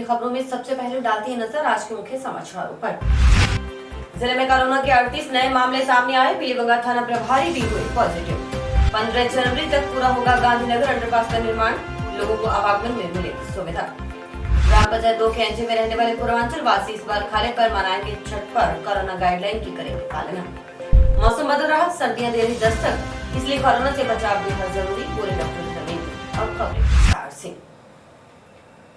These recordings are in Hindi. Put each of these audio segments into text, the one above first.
खबरों में सबसे पहले डालती है नजर आज के मुख्य समाचारों पर। जिले में कोरोना के 38 नए मामले सामने आए। पीलीबंगा थाना प्रभारी भी हुए पॉजिटिव। 15 जनवरी तक पूरा होगा गांधीनगर अंडरपास का निर्माण। लोगों को आवागमन में मिले सुविधा। ग्राम पंचायत 2 के एनजे में रहने वाले पूर्वांचल वासी इस बार खाले पर मनाएंगे छठ पर्व। कोरोना गाइडलाइन की करेंगे पालना। मौसम बदल रहा, सर्दियां दे रही दस्तक, इसलिए कोरोना से बचाव बेहद जरूरी। पूरे डॉक्टर और खबरें विस्तार से।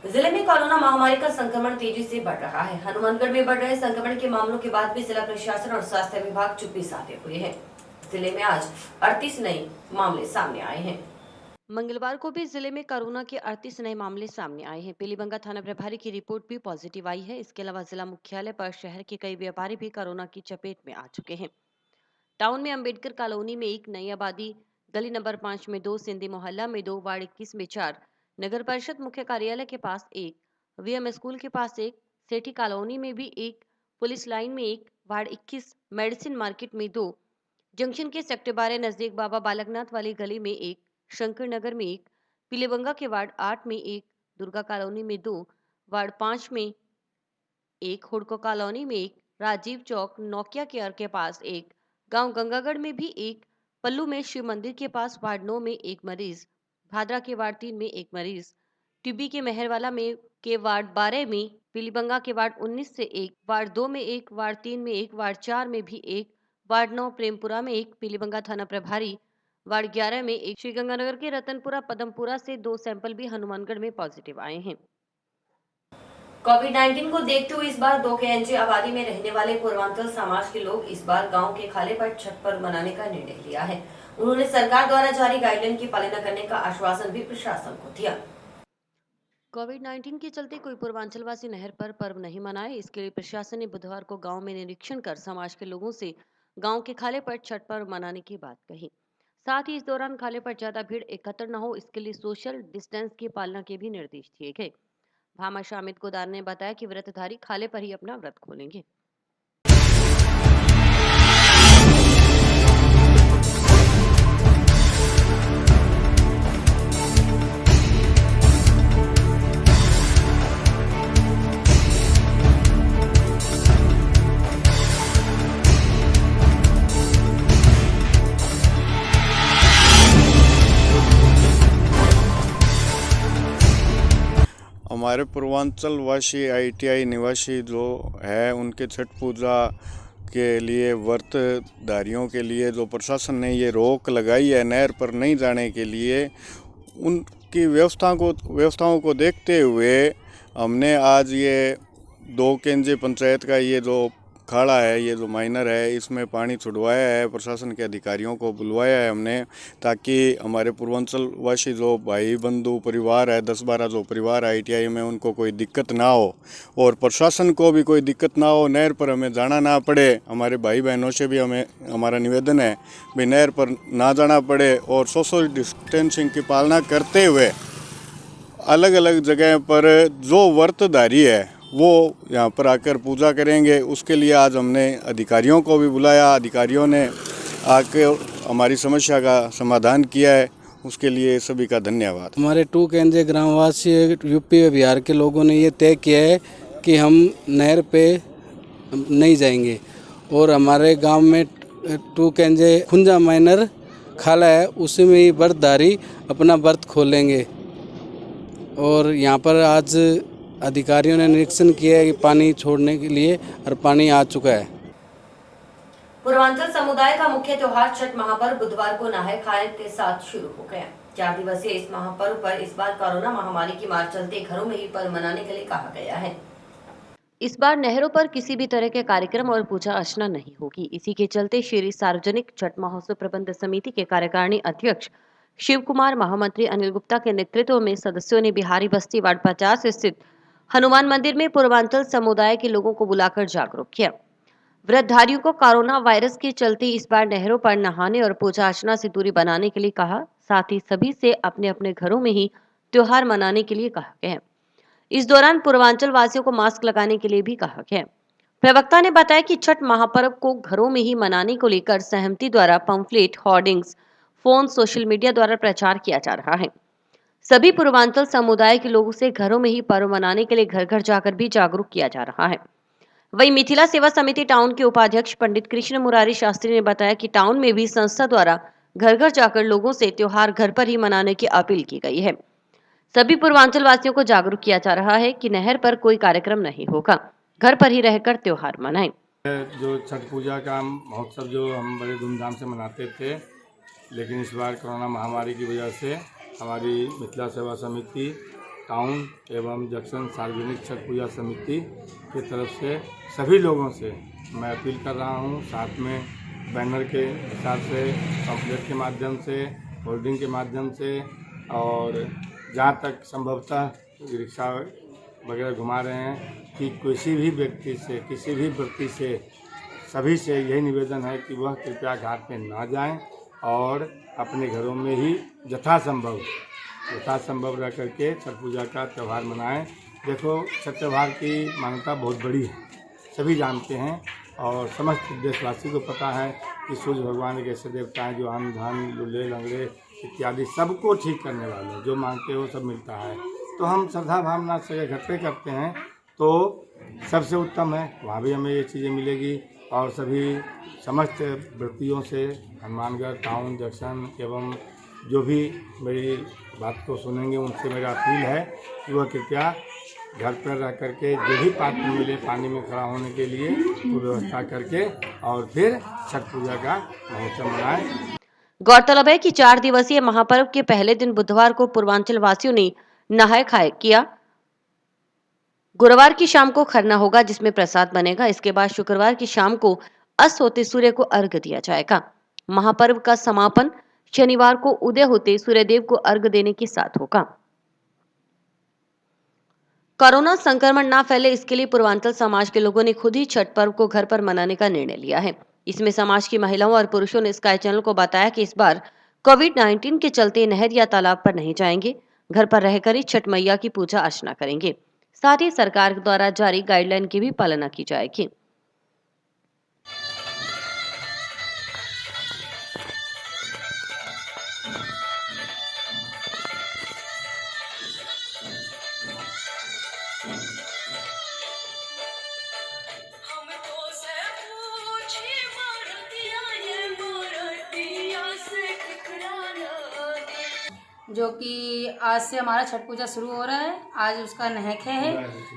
जिले में कोरोना महामारी का संक्रमण तेजी से बढ़ रहा है। हनुमानगढ़ में बढ़ रहे संक्रमण के मामलों के बाद भी जिला प्रशासन और स्वास्थ्य विभाग चुप्पी साधे हुए हैं। जिले में आज 38 नए मामले सामने आए हैं। मंगलवार को भी जिले में कोरोना के 38 नए मामले सामने आए हैं। पीलीबंगा थाना प्रभारी की रिपोर्ट भी पॉजिटिव आई है। इसके अलावा जिला मुख्यालय पर शहर के कई व्यापारी भी कोरोना की चपेट में आ चुके हैं। टाउन में अंबेडकर कॉलोनी में एक नई आबादी, गली नंबर 5 में 2, सिंधी मोहल्ला में 2, वार्ड 21 में 4, नगर परिषद मुख्य कार्यालय के पास 1, वीएम स्कूल के पास 1, सेठी कॉलोनी में भी 1, पुलिस लाइन में 1, वार्ड 21, मेडिसिन मार्केट में 2, जंक्शन के सेक्टर 12 नजदीक बाबा बालकनाथ वाली गली में 1, शंकर नगर में 1, पीलीबंगा के वार्ड 8 में 1, दुर्गा कॉलोनी में 2, वार्ड 5 में 1, हुडको कॉलोनी में 1, राजीव चौक नोकिया केयर के पास 1, गांव गंगागढ़ में भी 1, पल्लू में शिव मंदिर के पास वार्ड 9 में 1 मरीज, भादरा के वार्ड 3 में 1 मरीज, टिब्बी के मेहरवाला में के वार्ड 12 में, पीलीबंगा के वार्ड 19 से 1, वार्ड 2 में 1, वार्ड 3 में 1, वार्ड 4 में भी 1, वार्ड 9 प्रेमपुरा में 1, पीलीबंगा थाना प्रभारी वार्ड 11 में 1, श्रीगंगानगर के रतनपुरा पदमपुरा से 2 सैंपल भी हनुमानगढ़ में पॉजिटिव आए हैं। कोविड-19 को देखते हुए इस बार 2 के एनजे आबादी में रहने वाले पूर्वांचल समाज के लोग इस बार गांव के खाले पर छठ पर्व मनाने का निर्णय लिया है। उन्होंने सरकार द्वारा जारी गाइडलाइन की पालना करने का आश्वासन भी प्रशासन को दिया। कोविड-19 के चलते कोई पूर्वांचलवासी नहर पर पर्व नहीं मनाए, इसके लिए प्रशासन ने बुधवार को गांव में निरीक्षण कर समाज के लोगों से गांव के खाले पर छठ पर्व मनाने की बात कही। साथ ही इस दौरान खाले पर ज्यादा भीड़ एकत्र न हो, इसके लिए सोशल डिस्टेंस की पालना के भी निर्देश दिए गए। भामा शामिद गोदार ने बताया कि व्रतधारी खाले पर ही अपना व्रत खोलेंगे। हमारे पूर्वांचल वासी आईटीआई निवासी जो है उनके छठ पूजा के लिए व्रतधारियों के लिए जो प्रशासन ने ये रोक लगाई है नहर पर नहीं जाने के लिए, उनकी व्यवस्थाओं को देखते हुए हमने आज ये 2 केंजे पंचायत का ये जो खाड़ा है, ये जो माइनर है, इसमें पानी छुड़वाया है। प्रशासन के अधिकारियों को बुलवाया है हमने, ताकि हमारे पूर्वांचल वासी जो भाई बंधु परिवार है, 10-12 जो परिवार आईटीआई में, उनको कोई दिक्कत ना हो और प्रशासन को भी कोई दिक्कत ना हो, नहर पर हमें जाना ना पड़े। हमारे भाई बहनों से भी हमारा निवेदन है भी नहर पर ना जाना पड़े और सोशल डिस्टेंसिंग की पालना करते हुए अलग अलग जगह पर जो व्रतधारी है वो यहाँ पर आकर पूजा करेंगे। उसके लिए आज हमने अधिकारियों को भी बुलाया, अधिकारियों ने आकर हमारी समस्या का समाधान किया है, उसके लिए सभी का धन्यवाद। हमारे 2 केंद्रीय ग्रामवासी यूपी व बिहार के लोगों ने ये तय किया है कि हम नहर पे नहीं जाएंगे और हमारे गांव में 2 केंद्रीय खुंजा माइनर खाला है, उसी में ही व्रतधारी अपना व्रत खोलेंगे। और यहाँ पर आज अधिकारियों ने निरीक्षण किया है कि पानी छोड़ने के लिए, और पानी आ चुका है। पूर्वांचल समुदाय का मुख्य त्योहार छठ महापर्व बुधवार को नहाय खाए के साथ शुरू हो गया। 4 दिवसीय इस महापर्व पर इस बार कोरोना महामारी की मार चलते घरों में ही पर्व मनाने के लिए कहा गया है। इस बार नहरों पर किसी भी तरह के कार्यक्रम और पूजा अर्चना नहीं होगी। इसी के चलते श्री सार्वजनिक छठ महोत्सव प्रबंध समिति के कार्यकारिणी अध्यक्ष शिव कुमार, महामंत्री अनिल गुप्ता के नेतृत्व में सदस्यों ने बिहारी बस्ती वार्ड 50 स्थित हनुमान मंदिर में पूर्वांचल समुदाय के लोगों को बुलाकर जागरूक किया। व्रतधारियों को कोरोना वायरस के चलते इस बार नहरों पर नहाने और पूजा अर्चना से दूरी बनाने के लिए कहा। साथ ही सभी से अपने अपने घरों में ही त्योहार मनाने के लिए कहा गया। इस दौरान पूर्वांचल वासियों को मास्क लगाने के लिए भी कहा गया। प्रवक्ता ने बताया कि छठ महापर्व को घरों में ही मनाने को लेकर सहमति द्वारा pamphlet, hoardings, phone, social media द्वारा प्रचार किया जा रहा है। सभी पूर्वांचल समुदाय के लोगों से घरों में ही पर्व मनाने के लिए घर घर जाकर भी जागरूक किया जा रहा है। वहीं मिथिला सेवा समिति टाउन के उपाध्यक्ष पंडित कृष्ण मुरारी शास्त्री ने बताया कि टाउन में भी संस्था द्वारा घर घर जाकर लोगों से त्योहार घर पर ही मनाने की अपील की गई है। सभी पूर्वांचल वासियों को जागरूक किया जा रहा है कि नहर पर कोई कार्यक्रम नहीं होगा, घर पर ही रहकर त्योहार मनाएं। जो छठ पूजा का महोत्सव जो हम बड़े धूमधाम से मनाते थे, लेकिन इस बार कोरोना महामारी की वजह से हमारी मिथिला सेवा समिति टाउन एवं जंक्शन सार्वजनिक छठ पूजा समिति की तरफ से सभी लोगों से मैं अपील कर रहा हूं, साथ में बैनर के हिसाब से, पम्फलेट के माध्यम से, होर्डिंग के माध्यम से और जहाँ तक संभवतः रिक्शा वगैरह घुमा रहे हैं कि किसी भी व्यक्ति से, किसी भी व्यक्ति से, सभी से यही निवेदन है कि वह कृपया घाट पे ना जाएं और अपने घरों में ही यथासंभव रह करके छठ पूजा का त्यौहार मनाएं। देखो, छठ त्यौहार की मान्यता बहुत बड़ी है, सभी जानते हैं और समस्त देशवासी को पता है कि सूर्य भगवान एक ऐसे देवता हैं जो अन्न धन लूले लंगड़े इत्यादि सबको ठीक करने वाले, जो मांगते हो सब मिलता है। तो हम श्रद्धा भावना से घर पे करते हैं तो सबसे उत्तम है, वहाँ भी हमें ये चीज़ें मिलेगी। और सभी समस्त व्यक्तियों से हनुमानगढ़ टाउन जंक्शन एवं जो भी मेरी बात को सुनेंगे उनसे मेरा अपील है कि वह कृपया घर पर रह करके जो भी पात्र मिले पानी में खड़ा होने के लिए वो व्यवस्था करके और फिर छठ पूजा का महोत्सव मनाएं। गौरतलब है कि 4 दिवसीय महापर्व के पहले दिन बुधवार को पूर्वांचल वासियों ने नहाय खाए किया। गुरुवार की शाम को खरना होगा जिसमें प्रसाद बनेगा। इसके बाद शुक्रवार की शाम को अस्त होते सूर्य को अर्घ्य दिया जाएगा। महापर्व का समापन शनिवार को उदय होते सूर्यदेव को अर्घ्य देने के साथ होगा। कोरोना संक्रमण ना फैले इसके लिए पूर्वांचल समाज के लोगों ने खुद ही छठ पर्व को घर पर मनाने का निर्णय लिया है। इसमें समाज की महिलाओं और पुरुषों ने स्काई चैनल को बताया कि इस बार कोविड-19 के चलते नहर या तालाब पर नहीं जाएंगे, घर पर रहकर ही छठ मैया की पूजा अर्चना करेंगे। साथ ही सरकार द्वारा जारी गाइडलाइन की भी पालना की जाएगी। जो कि आज से हमारा छठ पूजा शुरू हो रहा है। आज उसका नहखे है,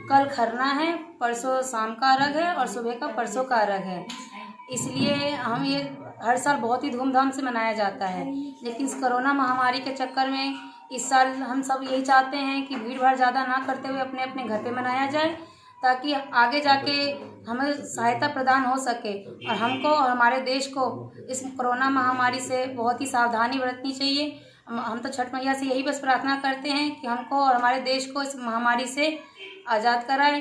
कल खरना है, परसों शाम का अर्घ है और सुबह का परसों का अर्घ है। इसलिए हम ये हर साल बहुत ही धूमधाम से मनाया जाता है, लेकिन इस कोरोना महामारी के चक्कर में इस साल हम सब यही चाहते हैं कि भीड़ भाड़ ज़्यादा ना करते हुए अपने अपने घर पे मनाया जाए, ताकि आगे जाके हमें सहायता प्रदान हो सके और हमको और हमारे देश को इस कोरोना महामारी से बहुत ही सावधानी बरतनी चाहिए। हम तो छठ मैया से यही बस प्रार्थना करते हैं कि हमको और हमारे देश को इस महामारी से आज़ाद कराए।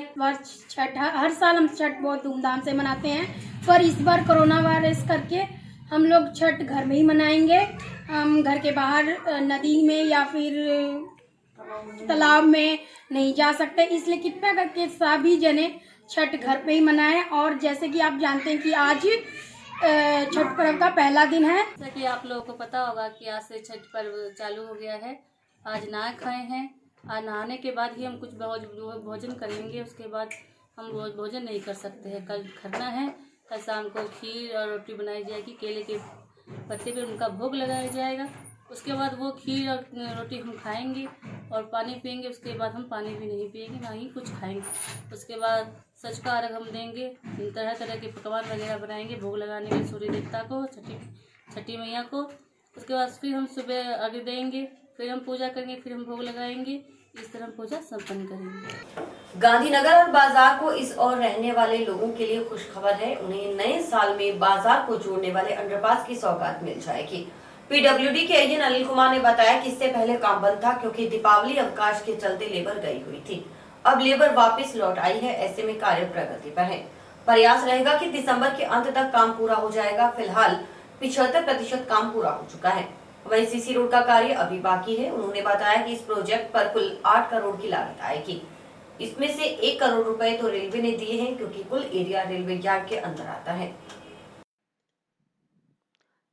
छठ हर साल हम छठ बहुत धूमधाम से मनाते हैं, पर इस बार कोरोना वायरस करके हम लोग छठ घर में ही मनाएंगे। हम घर के बाहर नदी में या फिर तालाब में नहीं जा सकते, इसलिए कृपया करके सभी जने छठ घर पे ही मनाएं। और जैसे कि आप जानते हैं कि आज छठ पर्व का पहला दिन है। जैसा कि आप लोगों को पता होगा कि आज से छठ पर्व चालू हो गया है। आज नहा खाए हैं, आज नहाने के बाद ही हम कुछ भोजन करेंगे, उसके बाद हम भोजन नहीं कर सकते हैं। कल खरना है, कल शाम को खीर और रोटी बनाई जाएगी, केले के पत्ते पे उनका भोग लगाया जाएगा। उसके बाद वो खीर और रोटी हम खाएंगे और पानी पियेंगे। उसके बाद हम पानी भी नहीं पियेंगे, ना ही कुछ खाएंगे। उसके बाद सच का अर्घ हम देंगे, तरह तरह के पकवान वगैरह बनाएंगे भोग लगाने के सूर्य देवता को, छठी मैया को। उसके बाद फिर हम सुबह अर्घ देंगे, फिर हम पूजा करेंगे, फिर हम भोग लगाएंगे। इस तरह हम पूजा संपन्न करेंगे। गांधीनगर और बाजार को इस ओर रहने वाले लोगों के लिए खुशखबर है। उन्हें नए साल में बाजार को जोड़ने वाले अंडरपास की सौगात मिल जाएगी। पीडब्ल्यूडी के एजेंट अनिल कुमार ने बताया कि इससे पहले काम बंद था क्योंकि दीपावली अवकाश के चलते लेबर गई हुई थी। अब लेबर वापस लौट आई है, ऐसे में कार्य प्रगति पर है। प्रयास रहेगा कि दिसंबर के अंत तक काम पूरा हो जाएगा। फिलहाल 75% काम पूरा हो चुका है। वहीं सीसी रोड का कार्य अभी बाकी है। उन्होंने बताया कि इस प्रोजेक्ट पर कुल 8 करोड़ की लागत आएगी। इसमें से 1 करोड़ रुपए तो रेलवे ने दिए हैं क्योंकि कुल एरिया रेलवे यार्ड के अंदर आता है।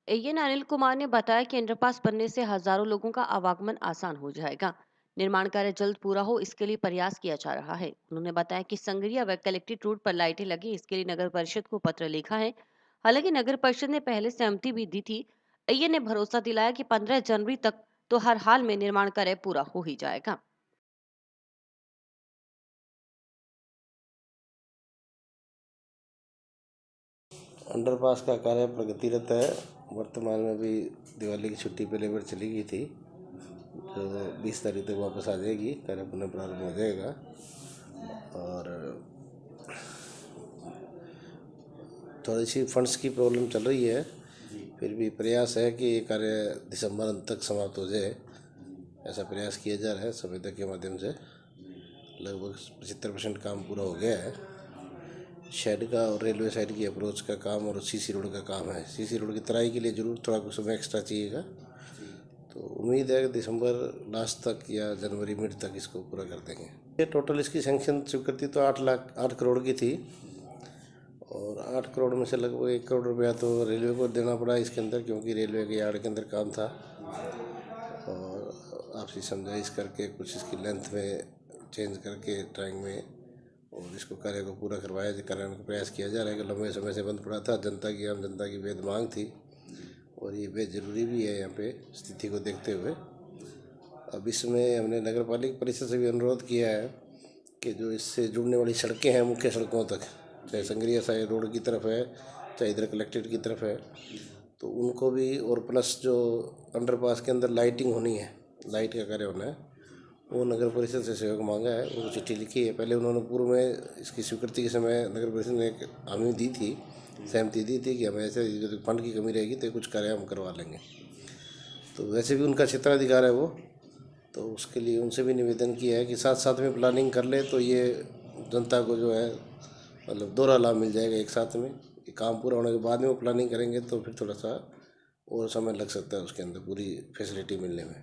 एएन अनिल कुमार ने बताया कि अंडरपास बनने से हजारों लोगों का आवागमन आसान हो जाएगा। निर्माण कार्य जल्द पूरा हो, इसके लिए प्रयास किया जा रहा है। उन्होंने बताया कि संगरिया व कलेक्ट्रेट रोड पर लाइटें लगी, इसके लिए नगर परिषद को पत्र लिखा है। हालांकि नगर परिषद ने पहले सहमति भी दी थी। एएन ने भरोसा दिलाया कि 15 जनवरी तक तो हर हाल में निर्माण कार्य पूरा हो ही जाएगा। अंडरपास का कार्य प्रगतिरत है। वर्तमान में भी दिवाली की छुट्टी पे लेबर चली गई थी, जो 20 तारीख तक वापस आ जाएगी, कार्य पुनः प्रारंभ हो जाएगा। और थोड़ी सी फंड्स की प्रॉब्लम चल रही है, फिर भी प्रयास है कि ये कार्य दिसंबर अंत तक समाप्त हो जाए। ऐसा प्रयास किया जा रहा है। संविदा के माध्यम से लगभग 75% काम पूरा हो गया है। शेड का और रेलवे साइड की अप्रोच का काम और सीसी रोड का काम है। सीसी रोड की तराई के लिए जरूर थोड़ा कुछ समय एक्स्ट्रा चाहिएगा, तो उम्मीद है कि दिसंबर लास्ट तक या जनवरी मिड तक इसको पूरा कर देंगे। ये टोटल इसकी सैंक्शन स्वीकृति तो 8 करोड़ की थी, और 8 करोड़ में से लगभग 1 करोड़ रुपया तो रेलवे को देना पड़ा इसके अंदर, क्योंकि रेलवे के यार्ड के अंदर काम था, और आपसी समझाइश करके कुछ इसकी लेंथ में चेंज करके ड्राइंग में, और इसको कार्य को पूरा कराने का प्रयास किया जा रहा है। कि लंबे समय से बंद पड़ा था, आम जनता की बेहद मांग थी, और ये बेहद ज़रूरी भी है यहाँ पे स्थिति को देखते हुए। अब इसमें हमने नगर पालिका परिषद से भी अनुरोध किया है कि जो इससे जुड़ने वाली सड़कें हैं, मुख्य सड़कों तक, चाहे संगरिया साइड रोड की तरफ है, चाहे इधर कलेक्ट्रेट की तरफ है, तो उनको भी, और प्लस जो अंडरपास के अंदर लाइटिंग होनी है, लाइट का कार्य होना है, वो नगर परिषद से सहयोग मांगा है। उनको चिट्ठी लिखी है। पहले उन्होंने पूर्व में इसकी स्वीकृति के समय नगर परिषद ने एक हामी दी थी, सहमति दी थी कि हमें ऐसे फंड की कमी रहेगी तो कुछ कार्य हम करवा लेंगे। तो वैसे भी उनका क्षेत्राधिकार है वो, तो उसके लिए उनसे भी निवेदन किया है कि साथ साथ में प्लानिंग कर ले, तो ये जनता को जो है मतलब दोहरा लाभ मिल जाएगा एक साथ में। ये काम पूरा होने के बाद में वो प्लानिंग करेंगे तो फिर थोड़ा सा और समय लग सकता है उसके अंदर पूरी फैसिलिटी मिलने में।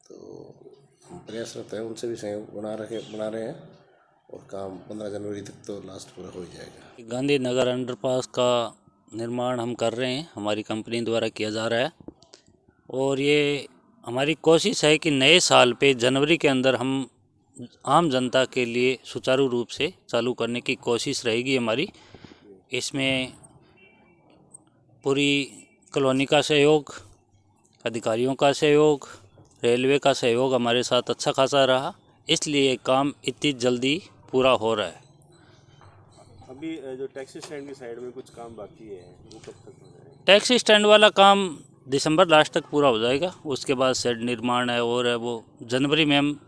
तो हम प्रयासरत हैं, उनसे भी सहयोग बना रहे हैं, और काम 15 जनवरी तक तो लास्ट पूरा हो ही जाएगा। गांधी नगर अंडरपास का निर्माण हम कर रहे हैं, हमारी कंपनी द्वारा किया जा रहा है, और ये हमारी कोशिश है कि नए साल पे जनवरी के अंदर हम आम जनता के लिए सुचारू रूप से चालू करने की कोशिश रहेगी हमारी। इसमें पूरी कॉलोनी का सहयोग, अधिकारियों का सहयोग, रेलवे का सहयोग हमारे साथ अच्छा खासा रहा, इसलिए काम इतनी जल्दी पूरा हो रहा है। अभी जो टैक्सी स्टैंड की साइड में कुछ काम बाकी है, वो कब तक हो जाएगा? टैक्सी स्टैंड वाला काम दिसंबर लास्ट तक पूरा हो जाएगा। उसके बाद शेड निर्माण है और है, वो जनवरी में हम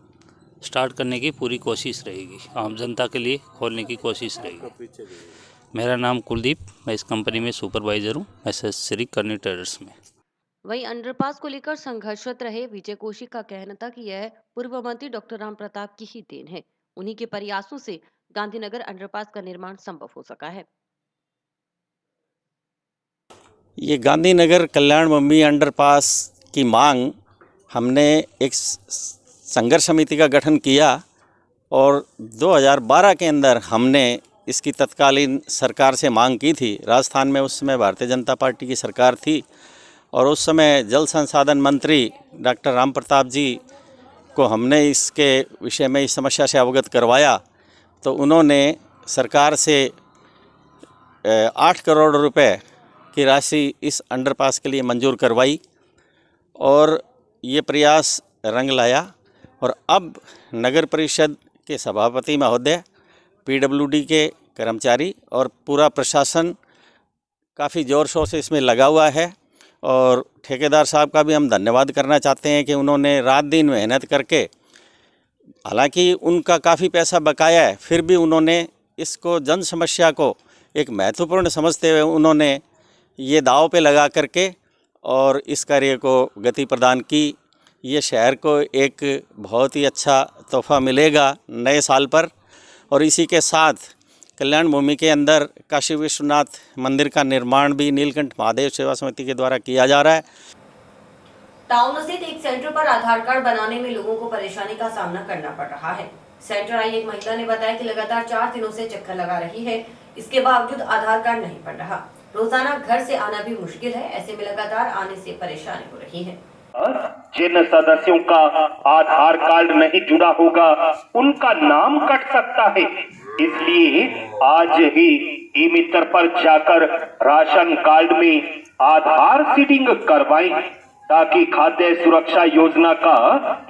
स्टार्ट करने की पूरी कोशिश रहेगी, आम जनता के लिए खोलने की कोशिश रहेगी। मेरा नाम कुलदीप, मैं इस कंपनी में सुपरवाइज़र हूँ, एसएस श्री करनी ट्रेडर्स में। वहीं अंडरपास को लेकर संघर्षरत रहे विजय कौशिक का कहना था कि यह पूर्व मंत्री डॉक्टर राम प्रताप की ही देन है। उन्हीं के प्रयासों से गांधीनगर अंडरपास का निर्माण संभव हो सका है। ये गांधीनगर कल्याण बम्बी अंडरपास की मांग, हमने एक संघर्ष समिति का गठन किया, और 2012 के अंदर हमने इसकी तत्कालीन सरकार से मांग की थी। राजस्थान में उस समय भारतीय जनता पार्टी की सरकार थी, और उस समय जल संसाधन मंत्री डॉक्टर राम प्रताप जी को हमने इसके विषय में इस समस्या से अवगत करवाया, तो उन्होंने सरकार से 8 करोड़ रुपए की राशि इस अंडरपास के लिए मंजूर करवाई, और ये प्रयास रंग लाया। और अब नगर परिषद के सभापति महोदय, पीडब्ल्यूडी के कर्मचारी और पूरा प्रशासन काफ़ी ज़ोर शोर से इसमें लगा हुआ है, और ठेकेदार साहब का भी हम धन्यवाद करना चाहते हैं कि उन्होंने रात दिन मेहनत करके, हालांकि उनका काफ़ी पैसा बकाया है, फिर भी उन्होंने इसको जन समस्या को एक महत्वपूर्ण समझते हुए उन्होंने ये दांव पे लगा करके और इस कार्य को गति प्रदान की। ये शहर को एक बहुत ही अच्छा तोहफा मिलेगा नए साल पर, और इसी के साथ कल्याण भूमि के अंदर काशी विश्वनाथ मंदिर का निर्माण भी नीलकंठ महादेव सेवा समिति के द्वारा किया जा रहा है। टाउन स्थित एक सेंटर पर आधार कार्ड बनाने में लोगों को परेशानी का सामना करना पड़ रहा है। सेंटर आई एक महिला ने बताया कि लगातार 4 दिनों से चक्कर लगा रही है, इसके बावजूद आधार कार्ड नहीं बन रहा। रोजाना घर से आना भी मुश्किल है। ऐसे में लगातार आने से परेशानी हो रही है। जिन सदस्यों का आधार कार्ड नहीं जुड़ा होगा उनका नाम कट सकता है, इसलिए आज ही ई मित्र पर जाकर राशन कार्ड में आधार सीडिंग करवाएं ताकि खाद्य सुरक्षा योजना का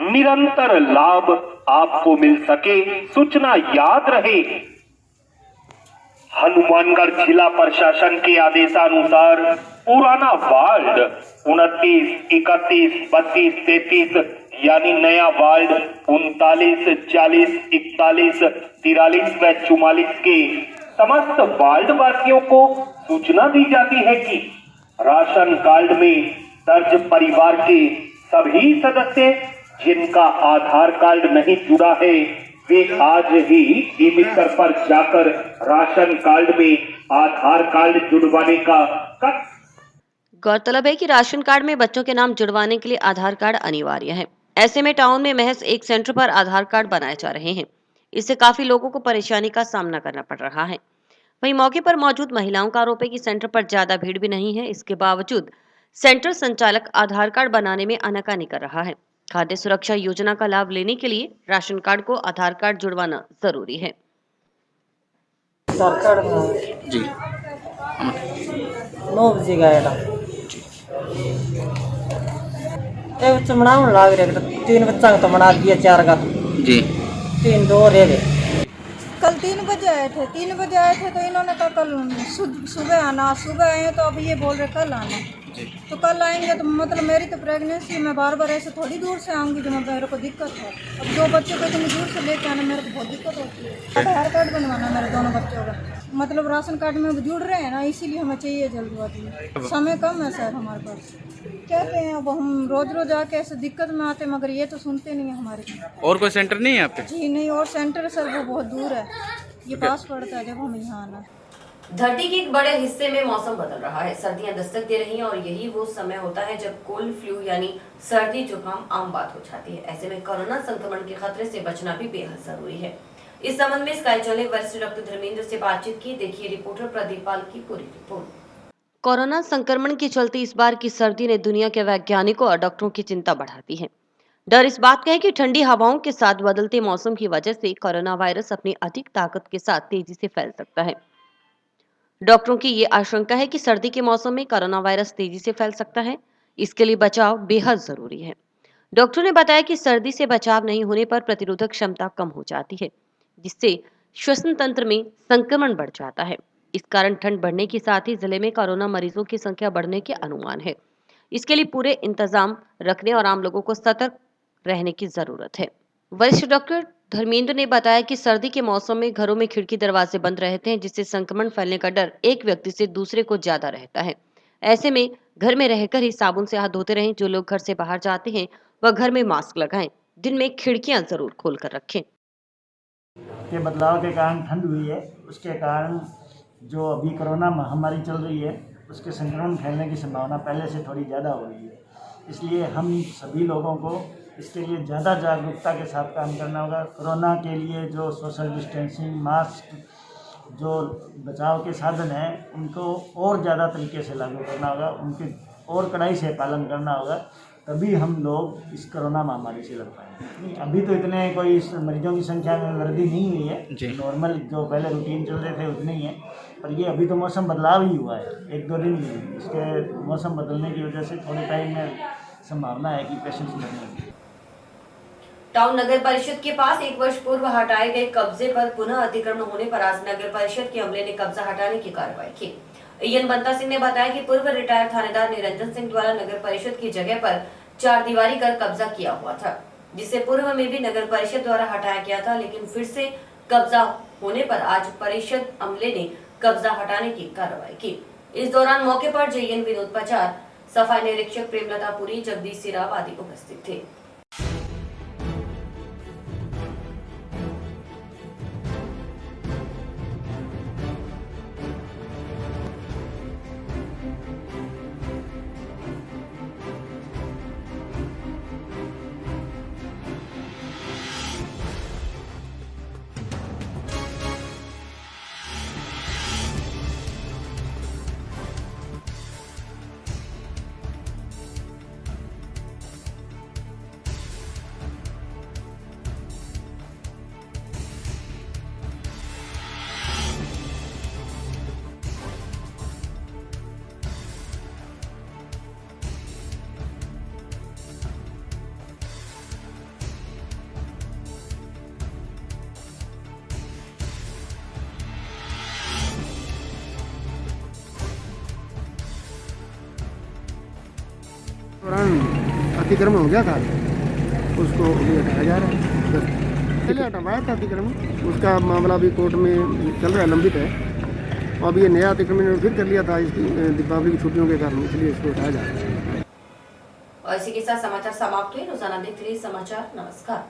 निरंतर लाभ आपको मिल सके। सूचना याद रहे, हनुमानगढ़ जिला प्रशासन के आदेशानुसार पुराना वार्ड 29, 31, 32, 33 यानी नया वार्ड 39, 40, 41, 43 व 44 के समस्त वार्ड वासियों को सूचना दी जाती है कि राशन कार्ड में दर्ज परिवार के सभी सदस्य जिनका आधार कार्ड नहीं जुड़ा है वे आज ही ई मित्र पर जाकर राशन कार्ड में आधार कार्ड जुड़वाने का गौरतलब है कि राशन कार्ड में बच्चों के नाम जुड़वाने के लिए आधार कार्ड अनिवार्य है। ऐसे में टाउन में महज एक सेंटर पर आधार कार्ड बनाए जा रहे हैं। इससे काफी लोगों को परेशानी का सामना करना पड़ रहा है। वहीं मौके पर मौजूद महिलाओं का आरोप है कि सेंटर पर ज्यादा भीड़ भी नहीं है। इसके बावजूद सेंटर संचालक आधार कार्ड बनाने में आनाकानी कर रहा है। खाद्य सुरक्षा योजना का लाभ लेने के लिए राशन कार्ड को आधार कार्ड जुड़वाना जरूरी है। जी 9 बजे गया था, एक बच्चा बनाने लाग रहा, 3 बच्चा का तो बना दिया, 4 का जी 3 2 रह गए। कल 3 बजे आए थे, 3 बजे आए थे तो इन्होंने कहा कल सुबह आना। सुबह आए तो अब ये बोल रहे कल आना, तो कल आएंगे। तो मतलब मेरी तो प्रेगनेंसी, मैं बार बार ऐसे थोड़ी दूर से आऊँगी जो मेरे को दिक्कत है। अब 2 बच्चों को इतनी दूर से लेके आना मेरे को बहुत दिक्कत होती है। आधार कार्ड बनवाना मेरे दोनों बच्चों का, मतलब राशन कार्ड में जुड़ रहे हैं ना, इसीलिए हमें चाहिए जल्दबाजी। समय कम है सर हमारे पास, कहते हैं अब हम रोज आके ऐसे दिक्कत में आते, मगर ये तो सुनते नहीं है हमारे। और कोई सेंटर नहीं है आप पे? जी नहीं, और सेंटर सर वो बहुत दूर है, ये पास पड़ता है जब हम यहाँ आना। धरती के एक बड़े हिस्से में मौसम बदल रहा है। सर्दियां दस्तक दे रही हैं और यही वो समय होता है जब कोल्ड फ्लू यानी सर्दी जुकाम आम बात हो जाती है। ऐसे में कोरोना संक्रमण के खतरे से बचना भी बेहद जरूरी है। इस संबंध में स्काई चैनल ने वरिष्ठ डॉक्टर धर्मेंद्र से बातचीत की। देखिए रिपोर्टर प्रदीप पाल की पूरी रिपोर्ट। कोरोना संक्रमण के चलते इस बार की सर्दी ने दुनिया के वैज्ञानिकों और डॉक्टरों की चिंता बढ़ा दी है। डर इस बात का है कि ठंडी हवाओं के साथ बदलते मौसम की वजह से कोरोना वायरस अपनी अधिक ताकत के साथ तेजी से फैल सकता है। डॉक्टरों की ये आशंका है कि सर्दी के मौसम में कोरोना वायरस तेजी से फैल सकता है। इसके लिए बचाव बेहद जरूरी है। डॉक्टरों ने बताया कि सर्दी से बचाव नहीं होने पर प्रतिरोधक क्षमता कम हो जाती है, जिससे श्वसन तंत्र में संक्रमण बढ़ जाता है। इस कारण ठंड बढ़ने के साथ ही जिले में कोरोना मरीजों की संख्या बढ़ने के अनुमान है। इसके लिए पूरे इंतजाम रखने और आम लोगों को सतर्क रहने की जरूरत है। वरिष्ठ डॉक्टर धर्मेंद्र ने बताया कि सर्दी के मौसम में घरों में खिड़की दरवाजे बंद रहते हैं, जिससे संक्रमण फैलने का डर एक व्यक्ति से दूसरे को ज्यादा रहता है। ऐसे में घर में रहकर ही साबुन से हाथ धोते रहें। जो लोग घर से बाहर जाते हैं वह घर में मास्क लगाएं। दिन में खिड़कियां जरूर खोलकर रखें। के बदलाव के कारण ठंड हुई है, उसके कारण जो अभी कोरोना महामारी चल रही है उसके संक्रमण फैलने की संभावना पहले से थोड़ी ज़्यादा हो रही है। इसलिए हम सभी लोगों को इसके लिए ज़्यादा जागरूकता के साथ काम करना होगा। कोरोना के लिए जो सोशल डिस्टेंसिंग, मास्क, जो बचाव के साधन हैं उनको और ज़्यादा तरीके से लागू करना होगा, उनके और कड़ाई से पालन करना होगा, तभी हम लोग इस कोरोना महामारी से लड़ पाएंगे। अभी तो इतने कोई मरीजों की संख्या में वृद्धि नहीं हुई है, नॉर्मल जो पहले रूटीन चल रहे थे उतने ही है। पर ये अभी तो मौसम बदलाव ही हुआ है, 1-2 दिन ही। इसके मौसम बदलने की वजह से थोड़े टाइम में संभावना है कि पेशेंट्स बढ़ने लगे। टाउन नगर परिषद के पास 1 वर्ष पूर्व हटाए गए कब्जे पर पुनः अतिक्रमण होने पर आज नगर परिषद के अमले ने कब्जा हटाने की कार्रवाई की। एन बंता सिंह ने बताया कि पूर्व रिटायर्ड थानेदार निरंजन सिंह द्वारा नगर परिषद की जगह पर 4 दीवारी कर कब्जा किया हुआ था, जिसे पूर्व में भी नगर परिषद द्वारा हटाया गया था, लेकिन फिर से कब्जा होने पर आज परिषद अमले ने कब्जा हटाने की कार्रवाई की। इस दौरान मौके पर जेएन विनोद पचार, सफाई निरीक्षक प्रेमलता पुरी, जगदीश सिराव आदि उपस्थित थे। अतिक्रमण हो गया था, उसको अभी हटाया जा रहा है। पहले हटवाया था अतिक्रमण, उसका मामला भी कोर्ट में चल रहा है, लंबित है। और अभी ये नया अतिक्रमण फिर कर लिया था इसकी दीपावली की छुट्टियों के कारण, इसलिए इसको हटाया जा रहा है। और इसी के साथ समाचार समाप्त हुए। रोजाना देखते रहिए समाचार। नमस्कार।